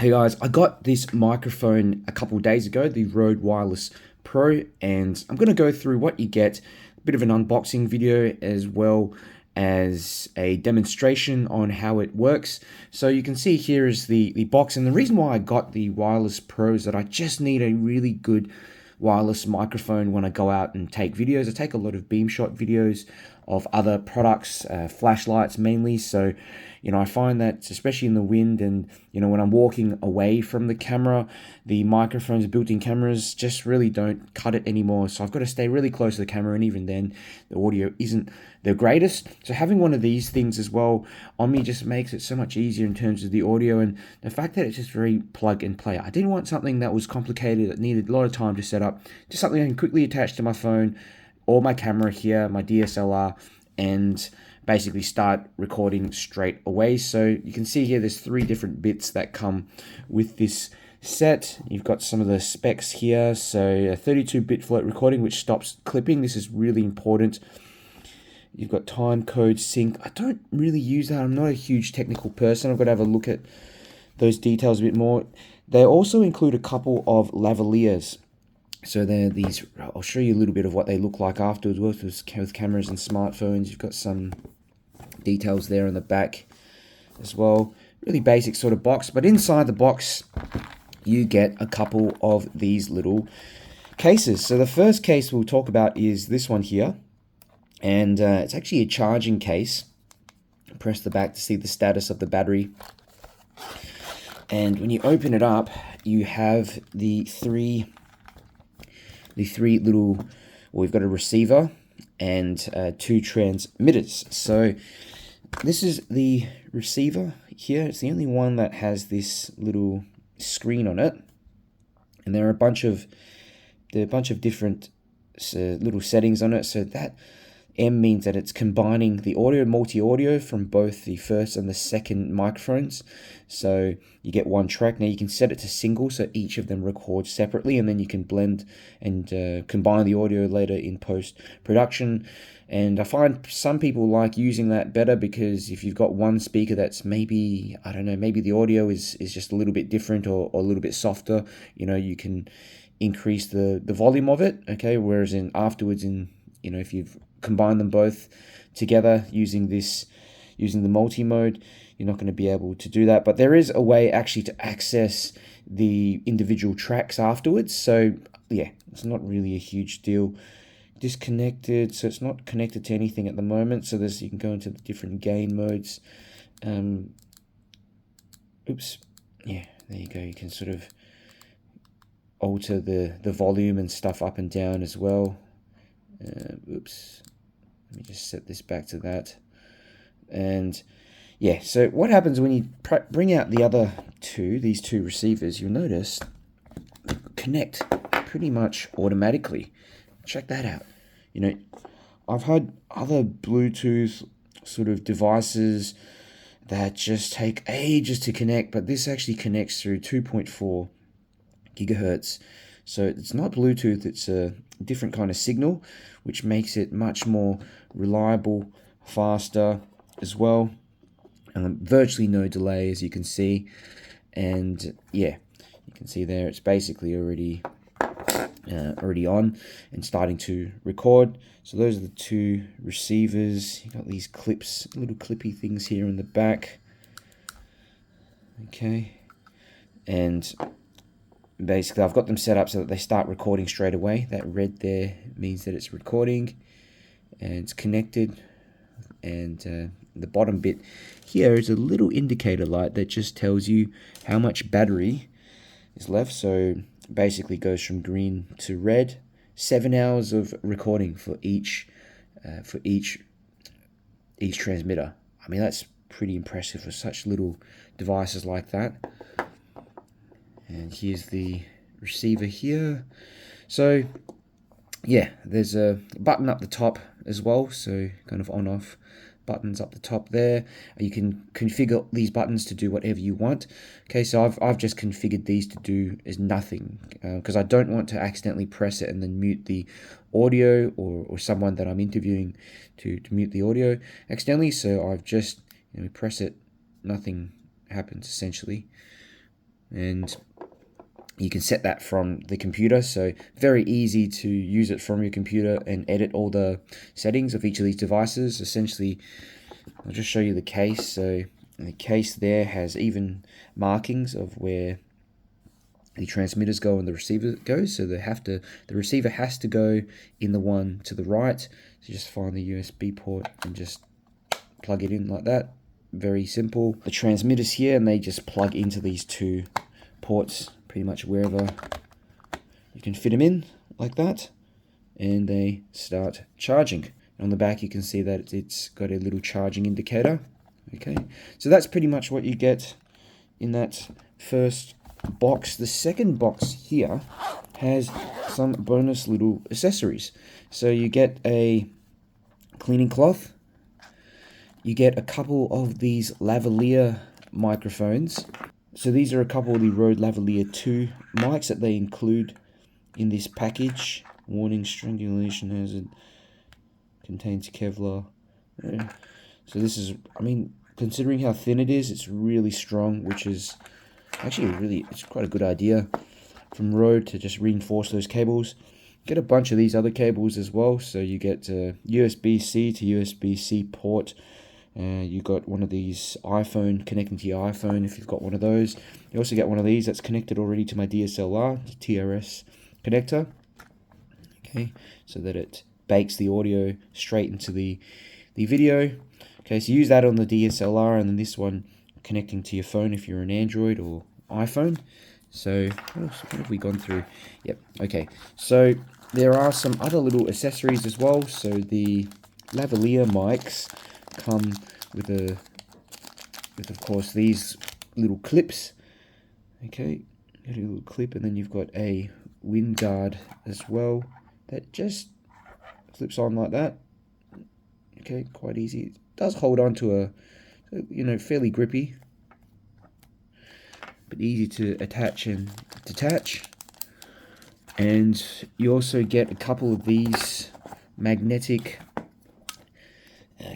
Hey guys, I got this microphone a couple of days ago, the Rode Wireless Pro, and I'm going to go through what you get, a bit of an unboxing video as well as a demonstration on how it works. So you can see here is the box, and the reason why I got the Wireless Pro is that I just need a really good wireless microphone when I go out and take videos. I take a lot of beam shot videos of other products, flashlights mainly. So, I find that especially in the wind and, when I'm walking away from the camera, the microphones, built-in cameras just really don't cut it anymore. So I've got to stay really close to the camera, and even then the audio isn't the greatest. So having one of these things as well on me just makes it so much easier in terms of the audio, and the fact that it's just very plug and play. I didn't want something that was complicated, that needed a lot of time to set up. Just something I can quickly attach to my phone or my camera here, my DSLR, and basically start recording straight away. So you can see here there's 3 different bits that come with this set. You've got some of the specs here. So a 32-bit float recording, which stops clipping. This is really important. You've got time code sync. I don't really use that. I'm not a huge technical person. I've got to have a look at those details a bit more. They also include a couple of lavaliers. So they're these, I'll show you a little bit of what they look like afterwards with cameras and smartphones. You've got some details there on the back as well. Really basic sort of box, but inside the box you get a couple of these little cases. So the first case we'll talk about is this one here, and it's actually a charging case. Press the back to see the status of the battery. And when you open it up, you have the three little, well, we've got a receiver and 2 transmitters. So this is the receiver here. It's the only one that has this little screen on it, and there are a bunch of different little settings on it. So that M means that it's combining the audio, multi-audio from both the first and the second microphones. So you get 1 track. Now you can set it to single, so each of them records separately, and then you can blend and combine the audio later in post-production. And I find some people like using that better, because if you've got one speaker that's maybe, I don't know, maybe the audio is just a little bit different or a little bit softer, you can increase the volume of it, okay? Whereas afterwards, if you've combined them both together using the multi-mode, you're not going to be able to do that. But there is a way actually to access the individual tracks afterwards. So yeah, it's not really a huge deal. Disconnected, so it's not connected to anything at the moment. So you can go into the different gain modes. Oops, yeah, there you go. You can sort of alter the volume and stuff up and down as well. Oops, let me just set this back to that. And yeah, so what happens when you bring out the other these two receivers, you'll notice connect pretty much automatically. Check that out. I've had other Bluetooth sort of devices that just take ages to connect, but this actually connects through 2.4 gigahertz. So it's not Bluetooth, it's a different kind of signal, which makes it much more reliable, faster as well. Virtually no delay, as you can see. And yeah, you can see there it's basically already on and starting to record. So those are the 2 receivers. You got these clips, little clippy things here in the back. Okay, and basically I've got them set up so that they start recording straight away. That red there means that it's recording and it's connected. And the bottom bit here is a little indicator light that just tells you how much battery is left. So basically goes from green to red. 7 hours of recording for each transmitter. I mean, that's pretty impressive for such little devices like that. And here's the receiver here. So yeah, there's a button up the top as well, so kind of on off buttons up the top there. You can configure these buttons to do whatever you want. Okay, so I've just configured these to do is nothing, because I don't want to accidentally press it and then mute the audio, or someone that I'm interviewing to mute the audio accidentally. So I've just press it, nothing happens essentially. and you can set that from the computer, so very easy to use it from your computer and edit all the settings of each of these devices. Essentially, I'll just show you the case. So the case there has even markings of where the transmitters go and the receiver goes. So the receiver has to go in the one to the right. So just find the USB port and just plug it in like that. Very simple. The transmitters here, and they just plug into these two ports pretty much wherever you can fit them in, like that, and they start charging. And on the back you can see that it's got a little charging indicator. Okay, so that's pretty much what you get in that first box. The second box here has some bonus little accessories. So you get a cleaning cloth, you get a couple of these lavalier microphones. So these are a couple of the Rode Lavalier 2 mics that they include in this package. Warning, strangulation hazard, contains Kevlar. So this is, I mean, considering how thin it is, it's really strong, which is actually it's quite a good idea from Rode to just reinforce those cables. Get a bunch of these other cables as well. So you get USB-C to USB-C port. You got one of these iPhone, connecting to your iPhone if you've got one of those. You also get one of these that's connected already to my DSLR, the TRS connector. Okay, so that it bakes the audio straight into the video. Okay, so use that on the DSLR, and then this one connecting to your phone if you're an Android or iPhone. So what have we gone through? Yep, okay. So there are some other little accessories as well. So the lavalier mics come with of course these little clips. Okay, a little clip, and then you've got a wind guard as well that just flips on like that. Okay, quite easy. It does hold on to a, fairly grippy, but easy to attach and detach. And you also get a couple of these magnetic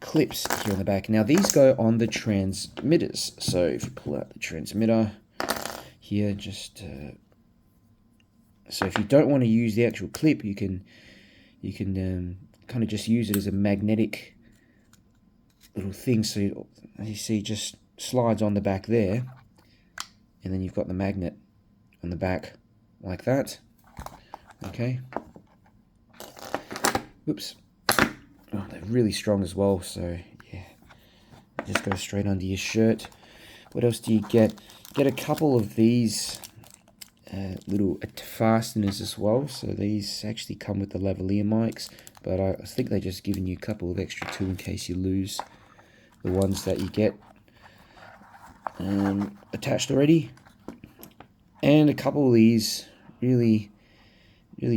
clips here on the back. Now these go on the transmitters. So if you pull out the transmitter here, just so if you don't want to use the actual clip, you can kind of just use it as a magnetic little thing. So as you see, just slides on the back there, and then you've got the magnet on the back like that. Okay. Oops. Oh, they're really strong as well, so yeah, just go straight under your shirt. What else do you get? Get a couple of these little fasteners as well. So these actually come with the lavalier mics, but I think they're just giving you a couple of extra too in case you lose the ones that you get attached already. And a couple of these really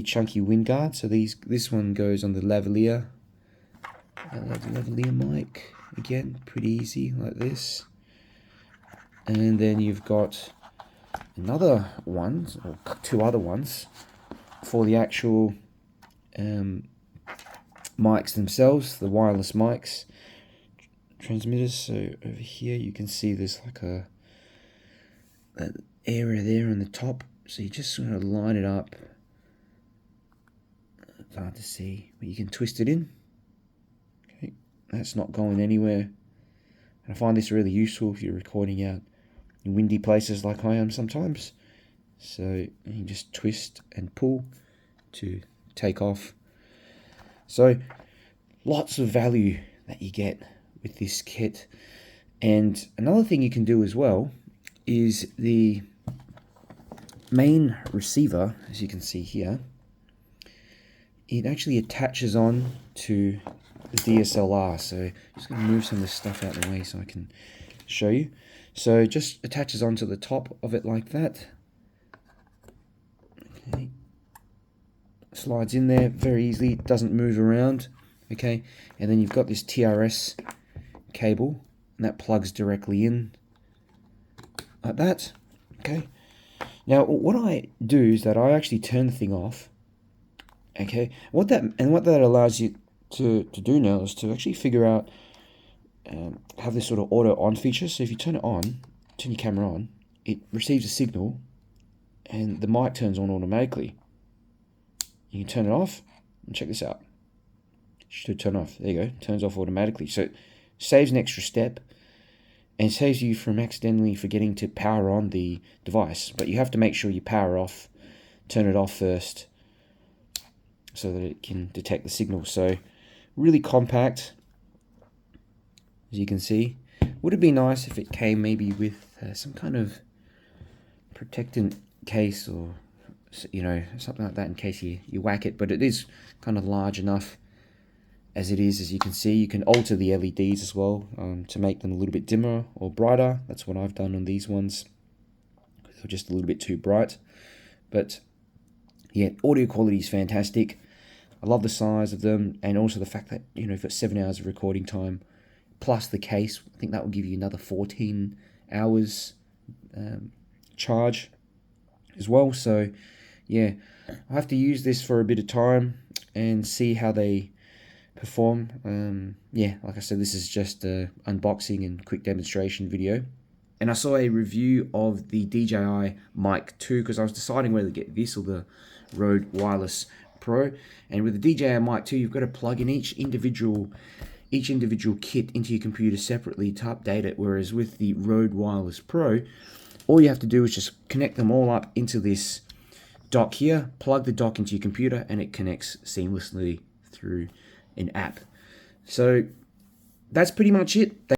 chunky wind guards. So this one goes on the lavalier mic, again pretty easy like this. And then you've got another one, or two other ones for the actual mics themselves, the wireless mics, transmitters. So over here you can see there's like an area there on the top, so you just sort of line it up. It's hard to see, but you can twist it in. Okay, that's not going anywhere. And I find this really useful if you're recording out in windy places like I am sometimes. So you just twist and pull to take off. So lots of value that you get with this kit. And another thing you can do as well is the main receiver, as you can see here, it actually attaches on to the DSLR. So I'm just going to move some of this stuff out of the way so I can show you. So it just attaches onto the top of it like that. Okay. Slides in there very easily, it doesn't move around. Okay, and then you've got this TRS cable, and that plugs directly in like that. Okay, now what I do is that I actually turn the thing off. Okay, what that allows you to do now is to actually figure out have this sort of auto on feature. So if you turn it on, turn your camera on, it receives a signal and the mic turns on automatically. You can turn it off and check this out. It should turn off. There you go. Turns off automatically. So it saves an extra step and saves you from accidentally forgetting to power on the device. But you have to make sure you power off, turn it off first so that it can detect the signal. So really compact, as you can see. Would it be nice if it came maybe with some kind of protectant case or, you know, something like that in case you whack it, but it is kind of large enough as it is. As you can see, you can alter the LEDs as well to make them a little bit dimmer or brighter. That's what I've done on these ones. They're just a little bit too bright. But yeah, audio quality is fantastic. I love the size of them, and also the fact that, you know, you've got 7 hours of recording time plus the case. I think that will give you another 14 hours charge as well. So yeah, I have to use this for a bit of time and see how they perform. Yeah, like I said, this is just a unboxing and quick demonstration video. And I saw a review of the DJI Mic 2 because I was deciding whether to get this or the Rode Wireless Pro. And with the DJI Mic 2, you've got to plug in each individual kit into your computer separately to update it, whereas with the Rode Wireless Pro, all you have to do is just connect them all up into this dock here, plug the dock into your computer, and it connects seamlessly through an app. So that's pretty much it.